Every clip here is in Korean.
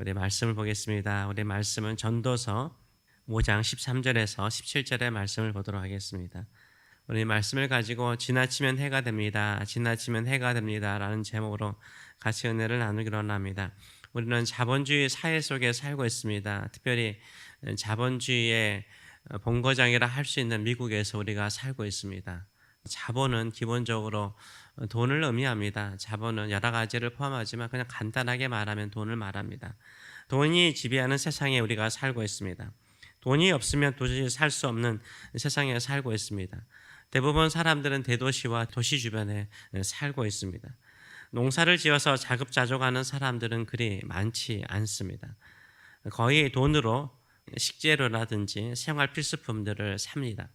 우리 말씀을 보겠습니다. 우리 말씀은 전도서 5장 13절에서 17절의 말씀을 보도록 하겠습니다. 우리 말씀을 가지고 지나치면 해가 됩니다. 지나치면 해가 됩니다. 라는 제목으로 같이 은혜를 나누기로 합니다. 우리는 자본주의 사회 속에 살고 있습니다. 특별히 자본주의의 본거장이라 할 수 있는 미국에서 우리가 살고 있습니다. 자본은 기본적으로 돈을 의미합니다. 자본은 여러 가지를 포함하지만 그냥 간단하게 말하면 돈을 말합니다. 돈이 지배하는 세상에 우리가 살고 있습니다. 돈이 없으면 도저히 살 수 없는 세상에 살고 있습니다. 대부분 사람들은 대도시와 도시 주변에 살고 있습니다. 농사를 지어서 자급자족하는 사람들은 그리 많지 않습니다. 거의 돈으로 식재료라든지 생활 필수품들을 삽니다.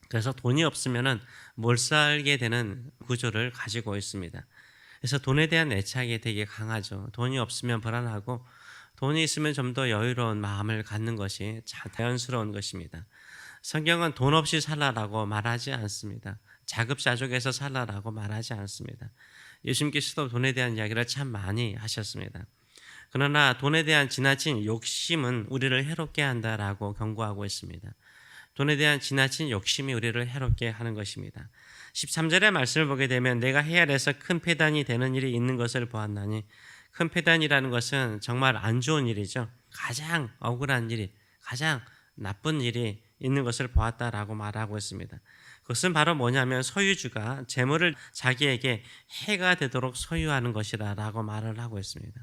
그래서 돈이 없으면 못 살게 되는 구조를 가지고 있습니다. 그래서 돈에 대한 애착이 되게 강하죠. 돈이 없으면 불안하고 돈이 있으면 좀 더 여유로운 마음을 갖는 것이 자연스러운 것입니다. 성경은 돈 없이 살라라고 말하지 않습니다. 자급자족해서 살라라고 말하지 않습니다. 예수님께서도 돈에 대한 이야기를 참 많이 하셨습니다. 그러나 돈에 대한 지나친 욕심은 우리를 해롭게 한다라고 경고하고 있습니다. 돈에 대한 지나친 욕심이 우리를 해롭게 하는 것입니다. 13절의 말씀을 보게 되면 내가 헤아려서 큰 패단이 되는 일이 있는 것을 보았나니, 큰 패단이라는 것은 정말 안 좋은 일이죠. 가장 억울한 일이, 가장 나쁜 일이 있는 것을 보았다라고 말하고 있습니다. 그것은 바로 뭐냐면 소유주가 재물을 자기에게 해가 되도록 소유하는 것이라고 말을 하고 있습니다.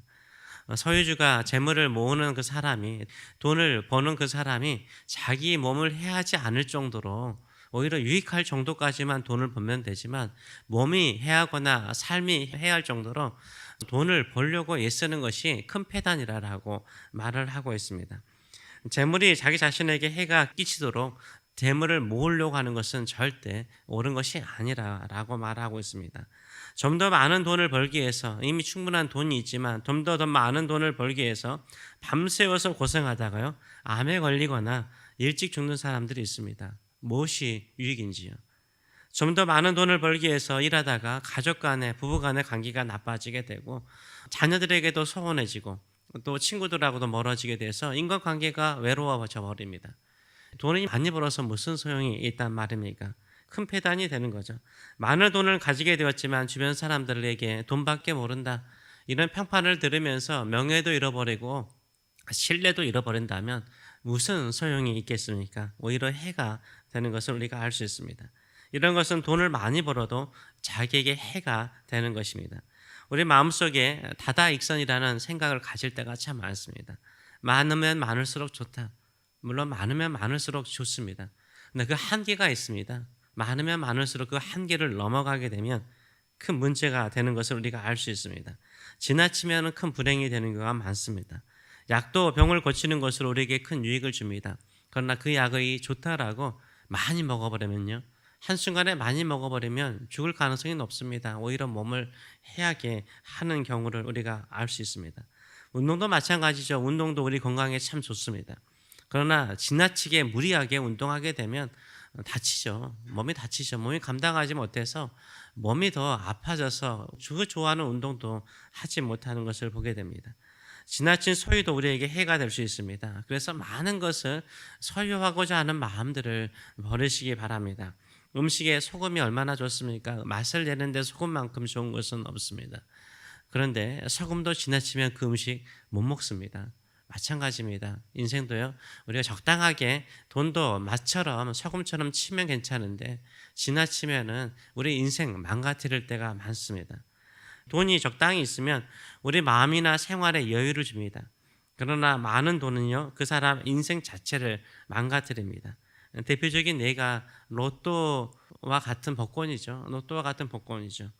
소유주가 재물을 모으는 그 사람이, 돈을 버는 그 사람이 자기 몸을 해하지 않을 정도로 오히려 유익할 정도까지만 돈을 벌면 되지만 몸이 해하거나 삶이 해할 정도로 돈을 벌려고 애쓰는 것이 큰 패단이라고 말을 하고 있습니다. 재물이 자기 자신에게 해가 끼치도록 재물을 모으려고 하는 것은 절대 옳은 것이 아니라고 말하고 있습니다. 좀 더 많은 돈을 벌기 위해서, 이미 충분한 돈이 있지만 좀 더 많은 돈을 벌기 위해서 밤새워서 고생하다가요, 암에 걸리거나 일찍 죽는 사람들이 있습니다. 무엇이 유익인지요? 좀 더 많은 돈을 벌기 위해서 일하다가 가족 간에, 부부 간의 관계가 나빠지게 되고 자녀들에게도 소원해지고 또 친구들하고도 멀어지게 돼서 인간관계가 외로워져 버립니다. 돈이 많이 벌어서 무슨 소용이 있단 말입니까? 큰 패단이 되는 거죠. 많은 돈을 가지게 되었지만 주변 사람들에게 돈밖에 모른다, 이런 평판을 들으면서 명예도 잃어버리고 신뢰도 잃어버린다면 무슨 소용이 있겠습니까? 오히려 해가 되는 것을 우리가 알 수 있습니다. 이런 것은 돈을 많이 벌어도 자기에게 해가 되는 것입니다. 우리 마음속에 다다익선이라는 생각을 가질 때가 참 많습니다. 많으면 많을수록 좋다. 물론 많으면 많을수록 좋습니다. 근데 그 한계가 있습니다. 많으면 많을수록 그 한계를 넘어가게 되면 큰 문제가 되는 것을 우리가 알 수 있습니다. 지나치면 큰 불행이 되는 경우가 많습니다. 약도 병을 고치는 것으로 우리에게 큰 유익을 줍니다. 그러나 그 약이 좋다라고 많이 먹어버리면요, 한순간에 많이 먹어버리면 죽을 가능성이 높습니다. 오히려 몸을 해하게 하는 경우를 우리가 알 수 있습니다. 운동도 마찬가지죠. 운동도 우리 건강에 참 좋습니다. 그러나 지나치게 무리하게 운동하게 되면 다치죠. 몸이 다치죠. 몸이 감당하지 못해서 몸이 더 아파져서 그 좋아하는 운동도 하지 못하는 것을 보게 됩니다. 지나친 소유도 우리에게 해가 될 수 있습니다. 그래서 많은 것을 소유하고자 하는 마음들을 버리시기 바랍니다. 음식에 소금이 얼마나 좋습니까? 맛을 내는데 소금만큼 좋은 것은 없습니다. 그런데 소금도 지나치면 그 음식 못 먹습니다. 마찬가지입니다. 인생도요, 우리가 적당하게 돈도 맛처럼 소금처럼 치면 괜찮은데 지나치면은 우리 인생 망가뜨릴 때가 많습니다. 돈이 적당히 있으면 우리 마음이나 생활에 여유를 줍니다. 그러나 많은 돈은요, 그 사람 인생 자체를 망가뜨립니다. 대표적인 예가 로또와 같은 복권이죠. 로또와 같은 복권이죠.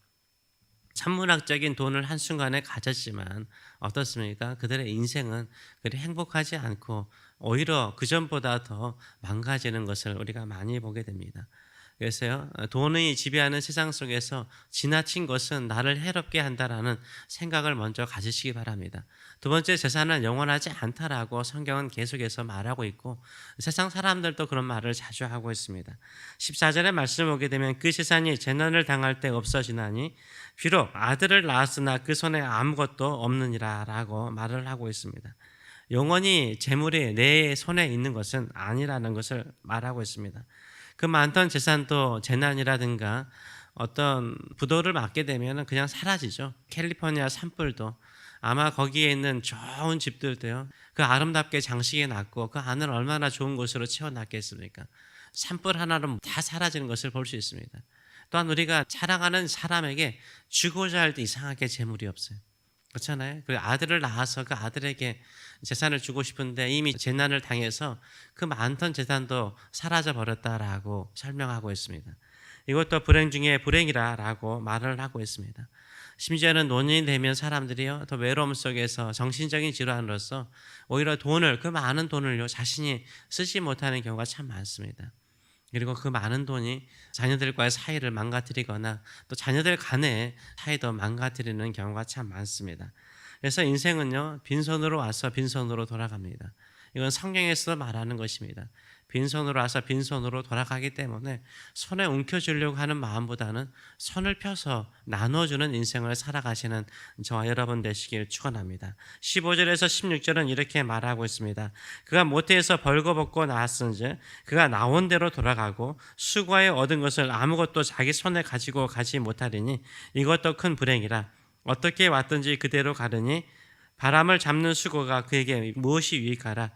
천문학적인 돈을 한순간에 가졌지만 어떻습니까? 그들의 인생은 그리 행복하지 않고 오히려 그전보다 더 망가지는 것을 우리가 많이 보게 됩니다. 그래서요, 돈이 지배하는 세상 속에서 지나친 것은 나를 해롭게 한다라는 생각을 먼저 가지시기 바랍니다. 두 번째, 재산은 영원하지 않다라고 성경은 계속해서 말하고 있고 세상 사람들도 그런 말을 자주 하고 있습니다. 14절의 말씀을 보게 되면 그 재산이 재난을 당할 때 없어지나니 비록 아들을 낳았으나 그 손에 아무것도 없느니라 라고 말을 하고 있습니다. 영원히 재물이 내 손에 있는 것은 아니라는 것을 말하고 있습니다. 그 많던 재산도 재난이라든가 어떤 부도를 맞게 되면 그냥 사라지죠. 캘리포니아 산불도 아마 거기에 있는 좋은 집들도요, 그 아름답게 장식해 놨고 그 안을 얼마나 좋은 곳으로 채워놨겠습니까? 산불 하나로 다 사라지는 것을 볼 수 있습니다. 또한 우리가 사랑하는 사람에게 주고자 할 때 이상하게 재물이 없어요. 그렇잖아요. 그 아들을 낳아서 그 아들에게 재산을 주고 싶은데 이미 재난을 당해서 그 많던 재산도 사라져 버렸다라고 설명하고 있습니다. 이것도 불행 중에 불행이라라고 말을 하고 있습니다. 심지어는 노년이 되면 사람들이요, 더 외로움 속에서 정신적인 질환으로서 오히려 돈을, 그 많은 돈을요 자신이 쓰지 못하는 경우가 참 많습니다. 그리고 그 많은 돈이 자녀들과의 사이를 망가뜨리거나 또 자녀들 간의 사이도 망가뜨리는 경우가 참 많습니다. 그래서 인생은요, 빈손으로 와서 빈손으로 돌아갑니다. 이건 성경에서 말하는 것입니다. 빈손으로 와서 빈손으로 돌아가기 때문에 손에 움켜쥐려고 하는 마음보다는 손을 펴서 나눠주는 인생을 살아가시는 저와 여러분 되시길 축원합니다. 15절에서 16절은 이렇게 말하고 있습니다. 그가 모태에서 벌거벗고 나왔은즉 그가 나온 대로 돌아가고 수고하여 얻은 것을 아무것도 자기 손에 가지고 가지 못하리니 이것도 큰 불행이라. 어떻게 왔든지 그대로 가르니 바람을 잡는 수고가 그에게 무엇이 유익하라.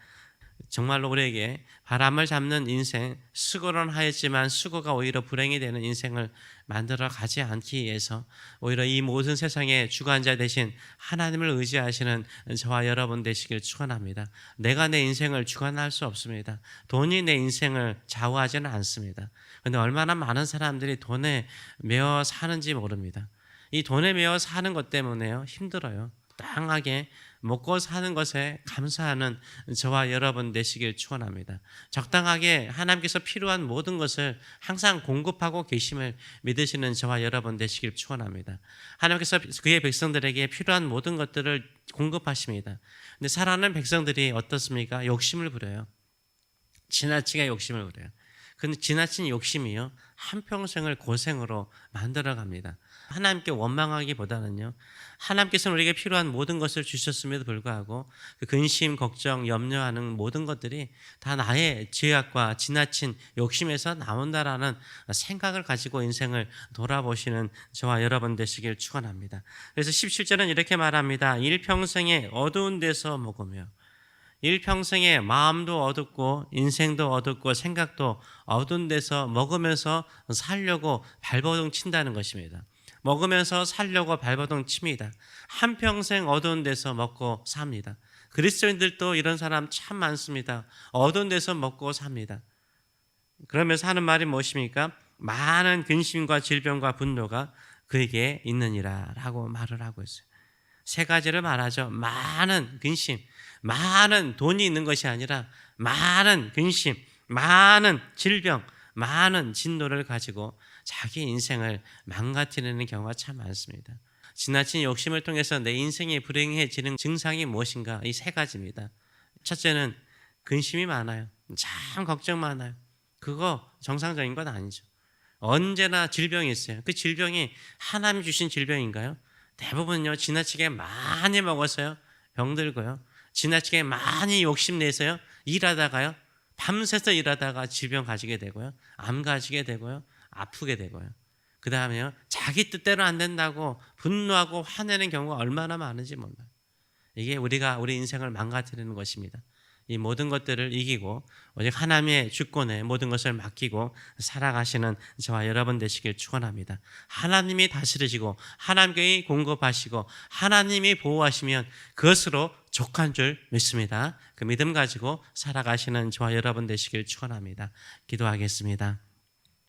정말로 우리에게 바람을 잡는 인생, 수고는 하였지만 수고가 오히려 불행이 되는 인생을 만들어 가지 않기 위해서 오히려 이 모든 세상의 주관자 되신 하나님을 의지하시는 저와 여러분 되시길 축원합니다. 내가 내 인생을 주관할 수 없습니다. 돈이 내 인생을 좌우하지는 않습니다. 그런데 얼마나 많은 사람들이 돈에 매어 사는지 모릅니다. 이 돈에 매어 사는 것 때문에요, 힘들어요. 땅하게 먹고 사는 것에 감사하는 저와 여러분 되시길 축원합니다. 적당하게 하나님께서 필요한 모든 것을 항상 공급하고 계심을 믿으시는 저와 여러분 되시길 축원합니다. 하나님께서 그의 백성들에게 필요한 모든 것들을 공급하십니다. 근데 살아가는 백성들이 어떻습니까? 욕심을 부려요. 지나치게 욕심을 부려요. 그 지나친 욕심이요, 한평생을 고생으로 만들어갑니다. 하나님께 원망하기보다는요, 하나님께서는 우리에게 필요한 모든 것을 주셨음에도 불구하고 그 근심, 걱정, 염려하는 모든 것들이 다 나의 죄악과 지나친 욕심에서 나온다라는 생각을 가지고 인생을 돌아보시는 저와 여러분 되시길 축원합니다. 그래서 17절은 이렇게 말합니다. 일평생에 어두운 데서 먹으며, 일평생에 마음도 어둡고 인생도 어둡고 생각도 어두운 데서 먹으면서 살려고 발버둥 친다는 것입니다. 먹으면서 살려고 발버둥 칩니다. 한평생 어두운 데서 먹고 삽니다. 그리스도인들도 이런 사람 참 많습니다. 어두운 데서 먹고 삽니다. 그러면서 하는 말이 무엇입니까? 많은 근심과 질병과 분노가 그에게 있느니라 라고 말을 하고 있어요. 세 가지를 말하죠. 많은 근심, 많은 돈이 있는 것이 아니라 많은 근심, 많은 질병, 많은 진노를 가지고 자기 인생을 망가뜨리는 경우가 참 많습니다. 지나친 욕심을 통해서 내 인생이 불행해지는 증상이 무엇인가? 이 세 가지입니다. 첫째는 근심이 많아요. 참 걱정 많아요. 그거 정상적인 건 아니죠. 언제나 질병이 있어요. 그 질병이 하나님 주신 질병인가요? 대부분요, 지나치게 많이 먹어서요, 병들고요. 지나치게 많이 욕심내서요, 일하다가요, 밤새서 일하다가 질병 가지게 되고요. 암 가지게 되고요. 아프게 되고요. 그 다음에요, 자기 뜻대로 안 된다고 분노하고 화내는 경우가 얼마나 많은지 몰라요. 이게 우리 인생을 망가뜨리는 것입니다. 이 모든 것들을 이기고 오직 하나님의 주권에 모든 것을 맡기고 살아가시는 저와 여러분 되시길 축원합니다. 하나님이 다스리시고 하나님께 공급하시고 하나님이 보호하시면 그것으로 족한 줄 믿습니다. 그 믿음 가지고 살아가시는 저와 여러분 되시길 축원합니다. 기도하겠습니다.